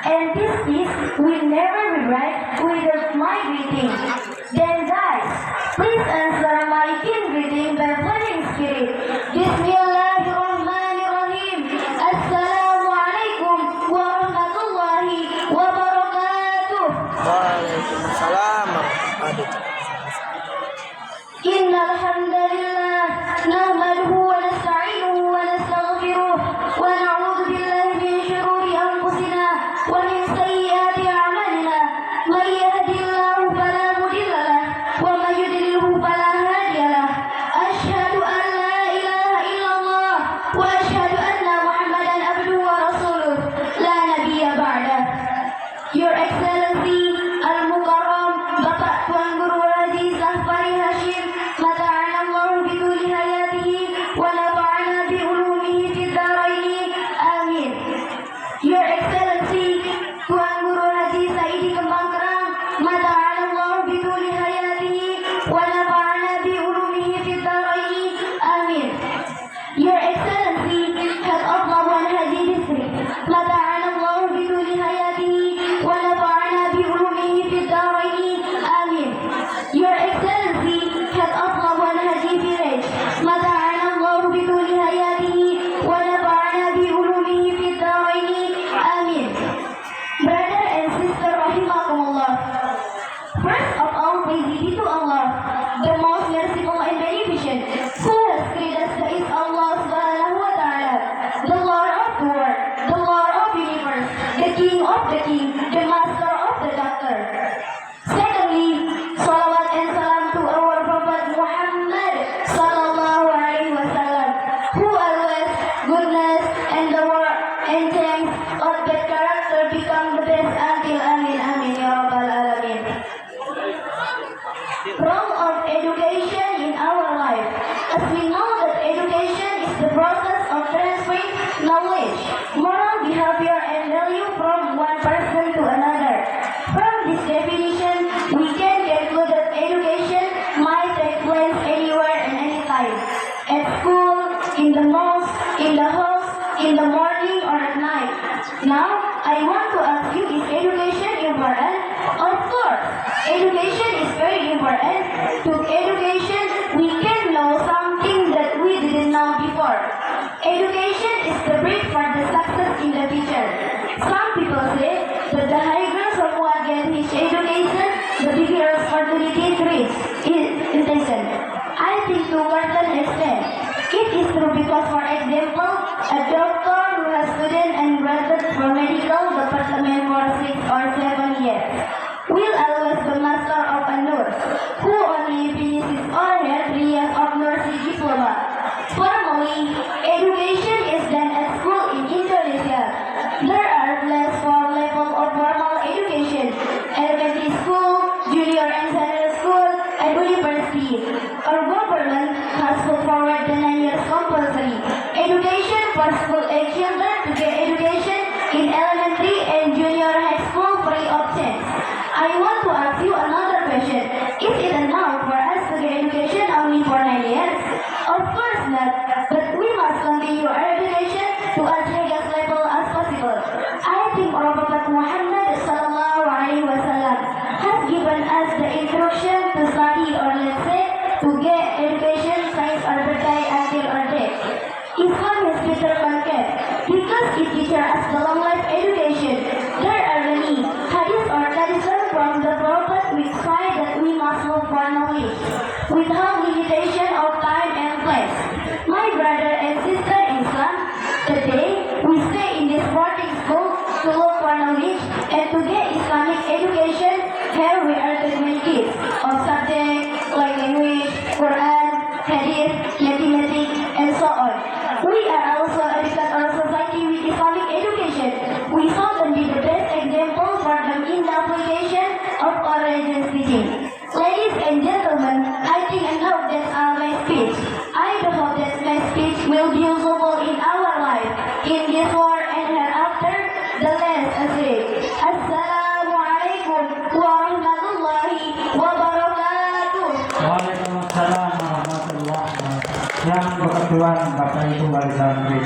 And this piece will never be right without my greeting. Then guys, please answer my kin greeting by flying spirit. Bismillahirrahmanirrahim. Assalamualaikum warahmatullahi wabarakatuh. Waalaikumsalam warahmatullahi Innal hamdalillah nahmaduhu wa nasta'inuhu wa nastaghfiruh wa na'udzu billahi min shururi anfusina wa min sayyiati a'malina. May yahdihillahu fala mudilla lahu wa may yudlilhu fala hadiya lahu. Asyhadu an la ilaha illallah wa asyhadu anna Muhammadan abduhu wa rasuluh la nabiyya ba'dah. Your Excellency Al-Mukarram Bapak Tuan Guru Haji Zahfari Hashim, mata'ala Allah bituli hayatihi wa nafa'ana bi ulumihi fid dharaini. Amin. Your Excellency Tuan Guru Haji Saidi Kembang Kerang, mata'ala Allah bituli hayatihi wa nafa'ana bi ulumihi fid dharaini. Amin. Your Excellency Head of Labuan Haji District, mata'ala Allah bituli hayatihi wa nafa'ana bi ulumihi fid dharaini. Amin. Your Excellency Head of Labuan Haji Village, mata'ala Allah bituli hayatihi wa nafa'ana bi ulumihi fid dharaini. Amin. Brother and sister rahimakumullah. First of all, praise be to Allah, the most merciful and beneficent, who has created us is Allah subhanahu wa ta'ala, the Lord of the world, the Lord of the universe, the King of the king, the Master of the doctor. Secondly, salawat and salam to our Prophet Muhammad sallallahu alaihi wasallam, who always goodness and the word and thanks of that character become the best until amin amin ya rabbal alamin. Role of education in our life. As we know that education is the process of transferring knowledge, moral behavior and value from one person to another. From this definition, we can conclude that education might take place anywhere and anytime. At school, in the mosque, in the house, in the morning or at night. Now, I want to ask you, is education important? Of course, education is very important. Through education, we can know something that we didn't know before. Education is the brick for the success in the future. Some people say that the higher someone gets his education, the bigger opportunity to reach his intention. I think to a certain extent, it is true because, for example, a doctor who has studied and graduated from medical department for 6 or 7 years will always be master of a nurse who only finishes or has 3 years of nursing diploma. Formally, education is done at school in Indonesia. There are less 4 levels of formal education: elementary school, junior and senior school, and university. Our government has put forward the 9 years compulsory education for school age children to get education in elementary and junior high school free of charge. I want to ask you another question. Is it enough for us to get education only for 9 years? Of course not, but we must continue our education to as highest level as possible. I think our Prophet Muhammad sallallahu alaihi wasallam has given us the instruction to study, or let's say, to get education since our birthday until our death. Islam has Peter Pankett because it teaches us the long life education. There are many hadith or tradition from the Prophet which say that we must look for knowledge without limitation of time and place. My brother and sister in Islam, today we stay in this boarding school to look for knowledge and to get Islamic education. Here we are the many kids of subjects like language, Quran, hadith, mathematics, and so on. We are also educated our society with Islamic education. We show them be the best example for them in the application of our religion's teaching. Ladies and gentlemen, I think and hope that's my speech. I do hope that my speech will be useful in our life, in this world and hereafter. The last asleep. Assalamualaikum warahmatullahi wabarakatuh. Waalaikumsalam warahmatullahi wabarakatuh. Yang berketuan Bapak Ibu Wali Santri.